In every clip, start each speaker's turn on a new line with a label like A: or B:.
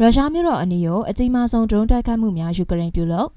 A: ရုရှားမြို့တော်အနီးကိုအကြီးမားဆုံးဒရုန်းတိုက်ခိုက်မှုများယူကရိန်းပြုလုပ်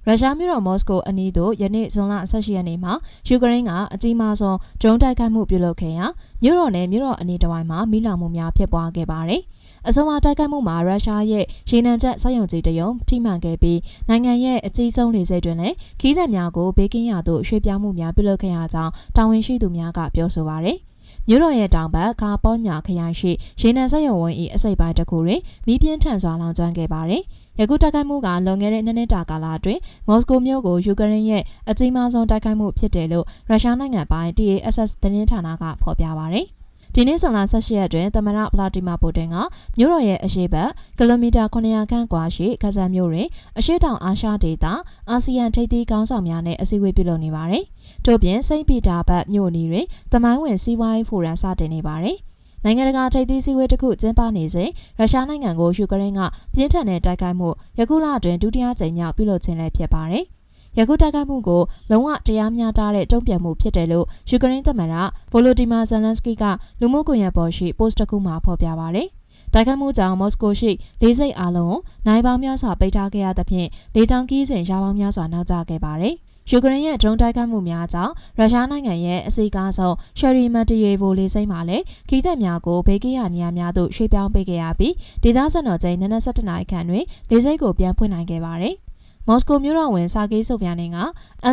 A: ရုရှားမြို့တော်မော်စကိုအနီးသို့ယနေ့ဇွန်လ18ရက်နေ့မှာယူကရိန်းကအကြီးမားဆုံးဒရုန်းတိုက်ခိုက်မှုပြုလုပ်ခဲ့ရာမြို့တော်နဲ့မြို့တော်အနီးတစ်ဝိုက်မှာမိလောင်မှုများဖြစ်ပွားခဲ့ပါတယ်။အဆိုပါတိုက်ခိုက်မှုမှာရုရှားရဲ့ရေနံချက်စက်ရုံကြီးတရုံထိမှန်ခဲ့ပြီးနိုင်ငံရဲ့အကြီးဆုံးလေဆိပ်တွင်လည်းခီးသည်များကိုဘေးကင်းရာသို့ရွှေ့ပြောင်းမှုများပြုလုပ်ခဲ့ရကြောင်းတာဝန်ရှိသူများကပြောဆိုပါတယ်။မြို့တော်ရဲ့တောင်ဘက်ကာပေါညာခရိုင်ရှိရေနံစက်ရုံဝင်း၏အစိပ်ပိုင်းတစ်ခုတွင်မီးပြင်းထန်စွာလောင်ကျွမ်းခဲ့ပါတယ်။ယခုတိုက်ခိုက်မှုကလွန်ခဲ့တဲ့2နှစ်တာကာလအတွင်းမော်စကိုမြို့ကိုယူကရိန်းရဲ့အကြီးမားဆုံးတိုက်ခိုက်မှုဖြစ်တယ်လို့ရုရှားနိုင်ငံပိုင် TASS သတင်းဌာနကဖော်ပြပါတယ်။ဒီနေ့ဇွန်လ18ရက်တွင်သမ္မတဗလာတီမာပူတင်ကမြို့တော်ရဲ့အရှေ့ဘက်ကီလိုမီတာ900ခန့်ကွာရှိခဇန်မြို့တွင်အရှေ့တောင်အာရှဒေသအာဆီယံထိပ်သီးခေါင်းဆောင်များနဲ့အစည်းအဝေးပြုလုပ်နေပါတယ်။ထို့ပြင်စိန့်ပီတာဘတ်မြို့အနီးတွင်သမိုင်းဝင်စီးပွားရေးဖိုရမ်စတင်နေပါတယ်။နိုင်ငံတကာထိပ်သီးစည်းဝေးတစ်ခုကျင်းပနေစဉ်ရုရှားနိုင်ငံကိုယူကရိန်းကပြင်းထန်တဲ့တိုက်ခိုက်မှုယခုလအတွင်းဒုတိယကြိမ်မြောက်ပြုလုပ်ခြင်းလည်းဖြစ်ပါတယ်။ယခုတိုက်ခိုက်မှုကိုလုံးဝတရားမျှတတဲ့တုံ့ပြန်မှုဖြစ်တယ်လို့ယူကရိန်းသမ္မတဗိုလိုဒီမာဇယ်လန်စကီကလူမှုကွန်ရက်ပေါ်ရှိပို့စ်တစ်ခုမှာဖော်ပြပါတယ်။တိုက်ခိုက်မှုကြောင့်မော်စကိုရှိလေဆိပ်အားလုံးနိုင်ပေါင်းများစွာပိတ်ထားခဲ့ရသဖြင့်လေကြောင်းခီးစဉ်ရာပေါင်းများစွာနောက်ကျခဲ့ပါတယ်။ယူကရိန်းရဲ့ဒရုန်းတိုက်ခိုက်မှုများကြောင့်ရုရှားနိုင်ငံရဲ့အစိကားဆုံးရှယ်ရီမတီယေဗိုလေဆိပ်မှာလည်းခီးသည်များကိုဘေးကင်းရာနေရာများသို့ရွှေ့ပြောင်းပေးခဲ့ရပြီးဒေသစံတော်ချိန်နနက်7:00နာရီခန့်တွင်လေဆိပ်ကိုပြန်ဖွင့်နိုင်ခဲ့ပါတယ်။မော်စကိုမြို့တော်ဝင်စာကေးဆိုဖျာနင်က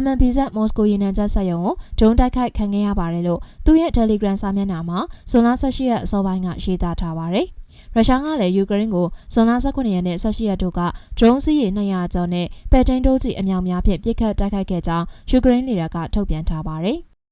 A: MNBZ မော်စကိုရေနံချက်စက်ရုံကိုဒရုန်းတိုက်ခိုက်ခံခဲ့ရပါတယ်လို့သူရဲ့ Telegram စာမျက်နှာမှာဇွန်လ18ရက်အစောပိုင်းကရေးသားထားပါတယ်။ရုရှားကလည်းယူကရိန်းကိုဇွန်လ18ရက်နဲ့18ရက်တို့ကဒရုန်းစီးရေ200ကျော်နဲ့ပဲ့ထိန်းဒုံးကျည်အမြောက်များဖြင့်ပစ်ခတ်တိုက်ခိုက်ခဲ့ကြောင်းယူကရိန်းလေတပ်ကထုတ်ပြန်ထားပါတယ်။